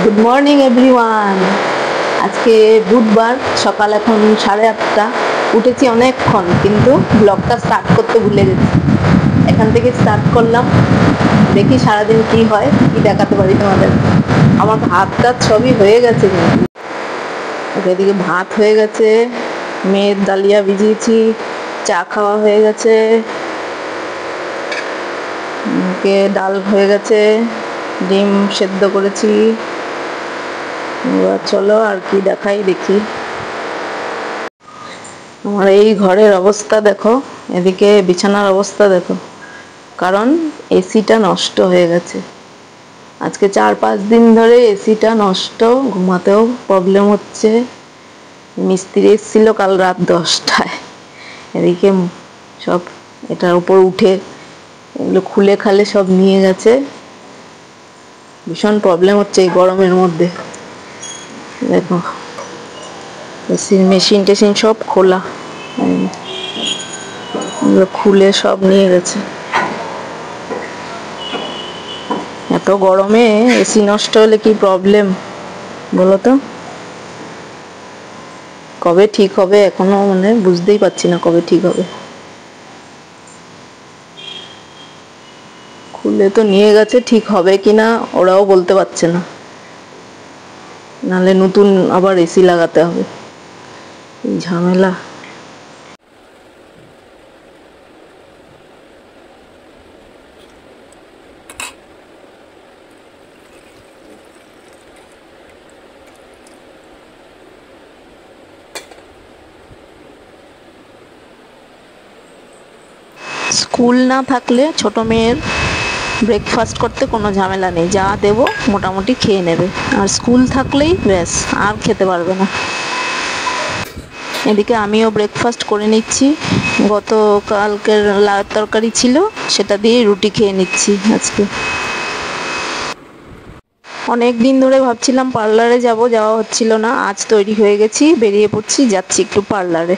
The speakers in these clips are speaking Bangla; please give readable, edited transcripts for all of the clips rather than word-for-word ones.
Good morning everyone. আজকে বুধবার, সকাল এখন 8:30। উঠেছি অনেকক্ষণ, কিন্তু ব্লগটা স্টার্ট করতে ভুলে গেছি। এখান থেকে স্টার্ট করলাম, দেখি সারাদিন কি হয়, কি দেখাতে পারি তোমাদের। আমার ভাত টাত সবই হয়ে গেছে, কিন্তু এদিকে ভাত হয়ে গেছে, মেয়ের ডালিয়া ভিজিয়েছি, চা খাওয়া হয়ে গেছে, ডাল হয়ে গেছে, ডিম সেদ্ধ করেছি। এবার চলো আর কি দেখাই, দেখি। আমার এই ঘরের অবস্থা দেখো, এদিকে বিছানার অবস্থা দেখো, কারণ এসিটা নষ্ট হয়ে গেছে। আজকে 4-5 দিন ধরে এসিটা নষ্ট, ঘুমাতেও প্রবলেম হচ্ছে। মিস্ত্রি এসেছিল কাল রাত 10টায়। এদিকে সব এটার উপর উঠে এগুলো খুলে খালে সব নিয়ে গেছে। ভীষণ প্রবলেম হচ্ছে এই গরমের মধ্যে। দেখো এসির মেশিন টেশিন সব খোলা, খুলে সব নিয়ে গেছে। এত গরমে এসি নষ্ট হলে কি প্রবলেম বলো তো। কবে ঠিক হবে এখনো মানে বুঝতেই পারছি না কবে ঠিক হবে। খুলে তো নিয়ে গেছে, ঠিক হবে কিনা ওরাও বলতে পারছে না, নাহলে নতুন আবার এসি লাগাতে হবে। এই ঝামেলা। স্কুল না থাকলে ছোট মেয়ের ব্রেকফাস্ট করতে কোনো ঝামেলা নেই, যা দেবো মোটামুটি খেয়ে নেবে। আর স্কুল থাকলেই ব্যাস, আর খেতে পারবে না। এদিকে আমিও ব্রেকফাস্ট করে নিচ্ছি। গতকালকের লাউ তরকারি ছিল, সেটা দিয়ে রুটি খেয়ে নিচ্ছি আজকে। অনেক দিন ধরে ভাবছিলাম পার্লারে যাওয়া হচ্ছিল না। আজ তৈরি হয়ে গেছি, বেরিয়ে পড়ছি, যাচ্ছি একটু পার্লারে।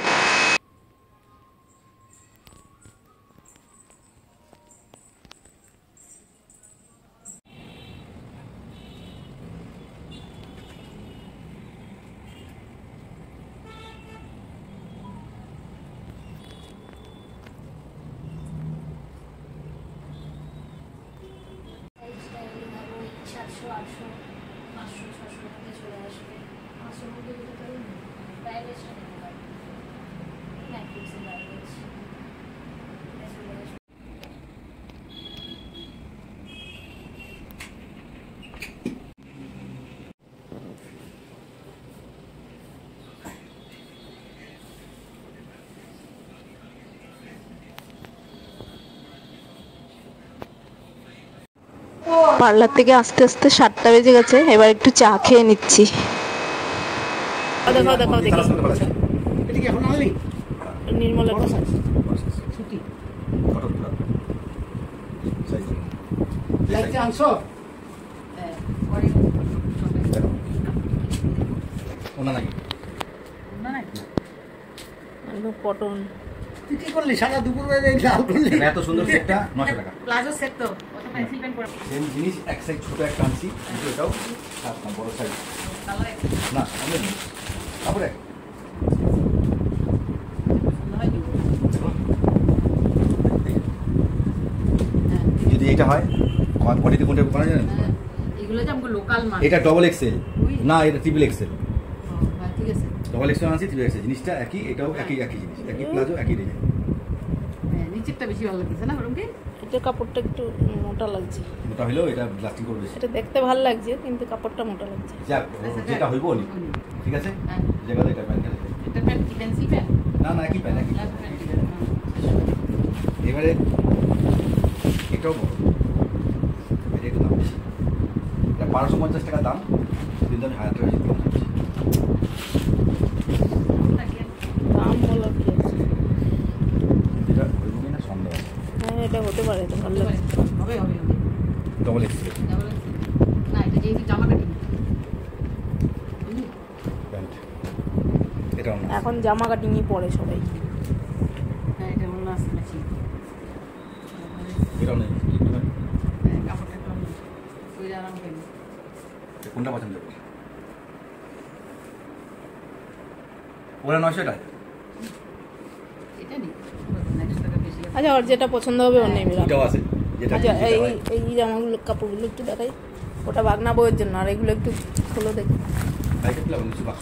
পার্লার থেকে আস্তে আস্তে 7টা বেজে গেছে, এবার একটু চা খেয়ে নিচ্ছি। নির্মলা পটন কি করলি সারা দুপুর এত সুন্দর সেটটা 900 টাকা প্লাজো সেট তো সেম জিনিস এক সাইজ ছোট একটা আনছি, এটাও বড় সাইজ না তারপরে যদি এটা হয় কোয়ালিটি কোনটা করা যায় না, এগুলো যে আমগো লোকাল মাল। এটা ডবল এক্সেল না, এটা ট্রিপল এক্সেল। ঠিক আছে, ডবল এক্সেল আনছি, ট্রিপল এক্সেল জিনিসটা একই, এটাও একই জিনিস, একই প্লাজো একই ডিজাইন। হ্যাঁ, নিচেরটা বেশি ভালো লাগছে না ওরকম কি? এটা কাপড়টা একটু মোটা লাগছে। মোটা হলেও এটা লাস্টিং করবে। এটা দেখতে ভালো লাগছে, কিন্তু কাপড়টা মোটা লাগছে। যাক, যেটা হইব নি, ঠিক আছে। জায়গাতে এটা প্যান্ট আছে, এটা প্যান্ট কি ফ্যান্সি প্যান্ট? না না, একই প্যান্ট, একই। এবারে এটাও বড়, এটা একটু দাম বেশি, এটা 1250 টাকা দাম, কিন্তু আমি 1000 টাকা বেশি দিলাম। দাম বলো কি আছে, এটা হইব কিনা সন্দেহ আছে। হ্যাঁ, এটা হতে পারে, তো ভালো লাগে, হবে হবে হবে। ডবল এক্সেল না, এটা যেই জামা কাটিং প্যান্ট, এটা এখন জামা কাটিংই পরে সবাই। হ্যাঁ, এটা হলো না বেশি, এটা নেই, কাপড়টা কম, ওই আরাম করে। কোনটা পছন্দ করবে? ওরা 900 টাকা। আচ্ছা ওর যেটা পছন্দ হবে ওর নেবে। এটাও আছে যেটা আচ্ছা এই জামাগুলো কাপড়গুলো একটু দেখাই, ওটা বাগনা বউয়ের জন্য, আর এগুলো একটু খুলে দেখি। আইটা প্লাবন কিছু বাক্স।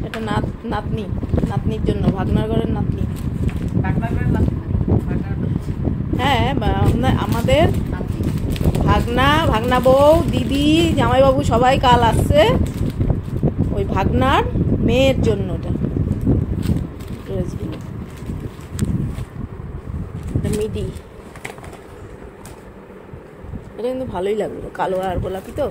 এটা নাতনির জন্য, ভাগনার ঘরের নাতনি। হ্যাঁ আমাদের ভাগনা বউ, দিদি, জামাইবাবু সবাই কাল আসছে, ওই ভাগনার মেয়ের জন্য ওটা ড্রেসগুলো। মিডি এটা কিন্তু ভালোই লাগলো, কালো আর গোলাপি তো।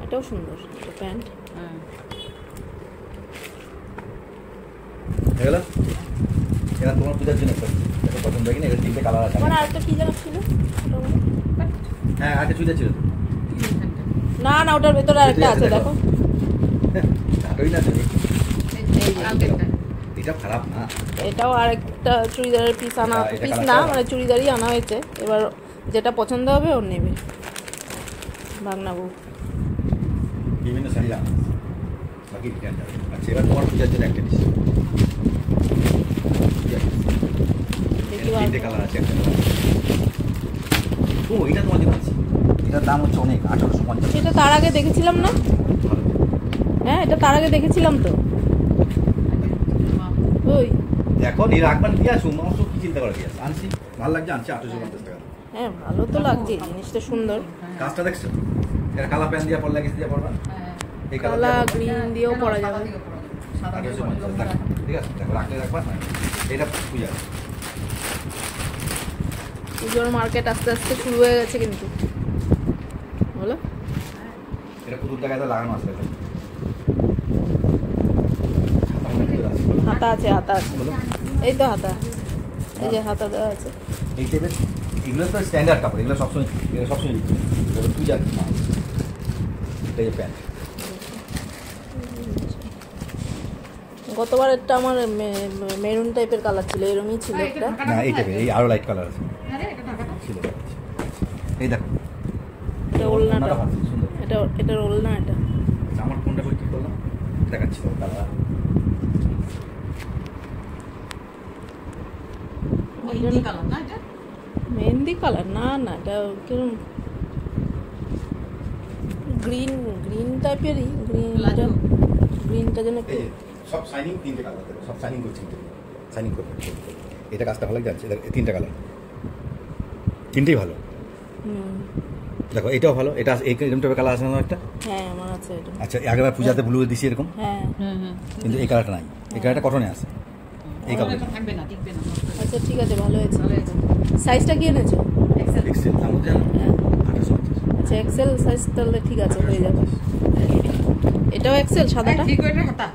এটাও সুন্দর প্যান্ট। এগুলো এটা তোমার পূজার জন্য এটা পছন্দ হয় কিনা? এর তিনটে কালার আছে। মানে আরেকটা কি যেন ছিল? হ্যাঁ আরেকটা চুড়িদার ছিল। না না ওটার ভেতরে আরেকটা আছে দেখো। ওই না এটা খারাপ না। এটাও আরেকটা চুড়িদারের পিস আনা, পিস না মানে চুড়িদারই আনা হয়েছে। এবার যেটা পছন্দ হবে ওর নেবে ভাগনাবু। বিভিন্ন শাড়ি আনা বাকি রিটার্ন যাবে। আচ্ছা এবার তোমার পূজার জন্য একটা নিচ্ছি। তিনটে কালার আছে একটা। ও এটা তোমার জন্য আছে। এটার দাম হচ্ছে অনেক 1850। সেটা তার আগে দেখেছিলাম না? হ্যাঁ এটা তার আগে দেখেছিলাম তো। ওই দেখো নি রাখবেন কি আসুন মাংস কি চিন্তা করে দিয়ে আনছি ভালো লাগছে আনছি 1850 টাকা। হ্যাঁ ভালো তো লাগছে, জিনিসটা সুন্দর। কাজটা দেখছো? এর কালা প্যান দিয়ে পরলে কিছু দিয়ে পরবা। এই কালা গ্রিন দিয়েও পরা যাবে। 1850 ঠিক আছে দেখো রাখলে রাখবা। এটা পূজা পুজোর মার্কেট আস্তে আস্তে শুরু হয়ে গেছে কিন্তু বলো। এটা পুতুল টাকায় তো লাগানো আছে। হাতা আছে, হাতা আছে, এই তো হাতা, এই যে হাতা দেওয়া আছে। এই টাইপের এগুলো তো স্ট্যান্ডার্ড কাপড়, এগুলো সবসময় পূজা এই প্যান্ট। গতবারেরটা আমার মেরুন টাইপের কালার ছিল, এরকমই ছিল একটা। না এই টাইপের, এই আরো লাইট কালার আছে ছিল। এই দেখো এটা ওলনাটা, এটার ওলনা এটা। আমার কোনটা করে কি করলাম দেখাচ্ছি তো কালার। মেহেন্দি কালার না না, এটা কিরকম গ্রিন টাইপেরই। গ্রিনটা যেন একটু সব শাইনিং, তিনটে কালার সব শাইনিং করছে, শাইনিং করবে। এটা কাজটা ভালো লাগছে। তিনটা কালার, তিনটেই ভালো। দেখো এটাও ভালো, এটা এরকম টাইপের কালার আছে না একটা? হ্যাঁ আমার আছে এটা। আচ্ছা আগেবার পূজাতে ব্লু দিছি এরকম। হ্যাঁ কিন্তু এই কালারটা নাই, এই কালারটা কটনে আছে। এই কালারটা থাকবে না, টিকবে না। আচ্ছা ঠিক আছে, ভালো হয়েছে। সাইজটা কি এনেছো? এক্সেল দাম হচ্ছে 1850। আচ্ছা এক্সেল সাইজ তাহলে ঠিক আছে, হয়ে যাবে। এটাও এক্সেল, সাদাটা? ঠিক ওইটা হাতা।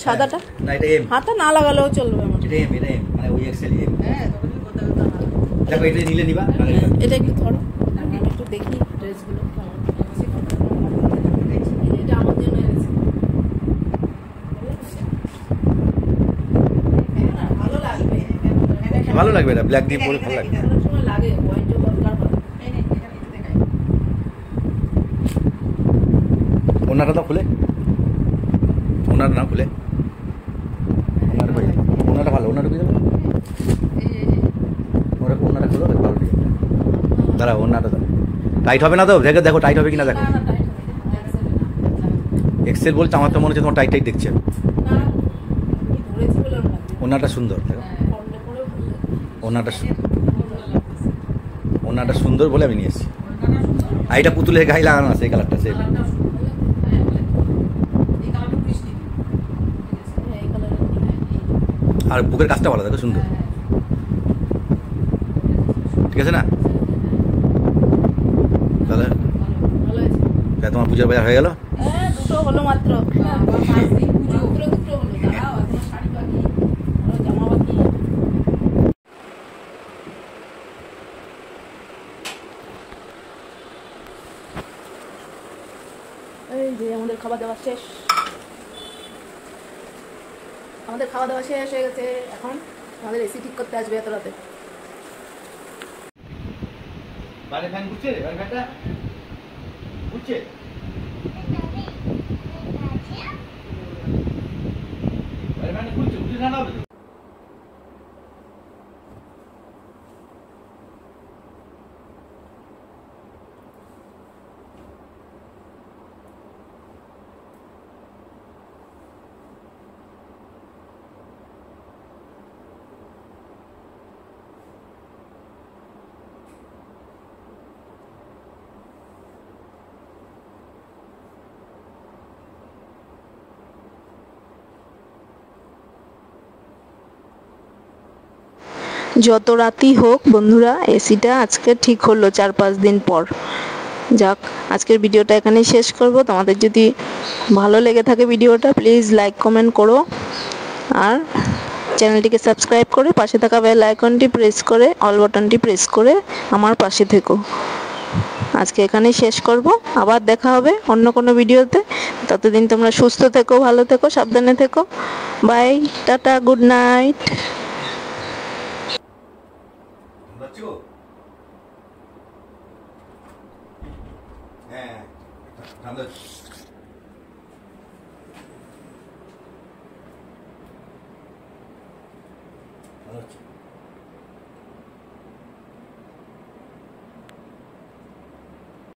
সাদাটা না এটা এম। হাতা না লাগালেও চলবে আমার। এটা এম, এটা এম মানে ওই এক্সেল এম। হ্যাঁ তখন কথা কথা। দেখো এটা নিলে নিবা। এটা একটু ধরো, আমি একটু দেখি ড্রেসগুলো কেমন। এটা আমার জন্য এনেছি। ভালো লাগবে, ভালো লাগবে, এটা ব্ল্যাক দিয়ে পরে ভালো লাগবে। অনেক সময় লাগে, হোয়াইটও দরকার হয়। ওনাটা তো খুলে, ওনার না খুলে, ওনাটা ভালো, ওনাটা খুলে ওনাটা খুলো ভালো। দাঁড়া ওনাটা টাইট হবে না তো? দেখো দেখো টাইট হবে কিনা দেখো। এক্সেল বলছে, আমার তো মনে হচ্ছে তোমার টাইট টাইট দেখছে। ওনাটা সুন্দর দেখো, ওনাটা সুন্দর বলে আমি নিয়ে এসেছি। আর এটা পুতুলের গায়ে লাগানো আছে এই কালারটা সেম। আর বুকের কাজটা ভালো দেখো, সুন্দর। ঠিক আছে না? তাহলে তোমার পূজার বাজার হয়ে গেল। দুটো হলো মাত্র, দুটো হলো। দাঁড়াও, এখনো শাড়ি বাকি, জামা বাকি। এই যে আমাদের খাবার দাবার শেষ। আমাদের খাওয়া দাওয়া শেষ হয়ে গেছে, এখন আমাদের এসি ঠিক করতে আসবে এত রাতে। বাইরে ফ্যান ঘুরছে, বাইরে ফ্যানটা ঘুরছে। বাইরে ফ্যানটা ঘুরছে, ঘুরছে ঠান্ডা হবে তো। যত রাতই হোক বন্ধুরা, এসিটা আজকে ঠিক হলো 4-5 দিন পর। যাক, আজকের ভিডিওটা এখানেই শেষ করব। তোমাদের যদি ভালো লেগে থাকে ভিডিওটা, প্লিজ লাইক কমেন্ট করো, আর চ্যানেলটিকে সাবস্ক্রাইব করে পাশে থাকা বেল আইকনটি প্রেস করে, অল বাটনটি প্রেস করে আমার পাশে থেকো। আজকে এখানেই শেষ করব, আবার দেখা হবে অন্য কোনো ভিডিওতে। ততদিন তোমরা সুস্থ থেকো, ভালো থেকো, সাবধানে থেকো। Bye, tata, good night. হ্যাঁ, ঠান্ডা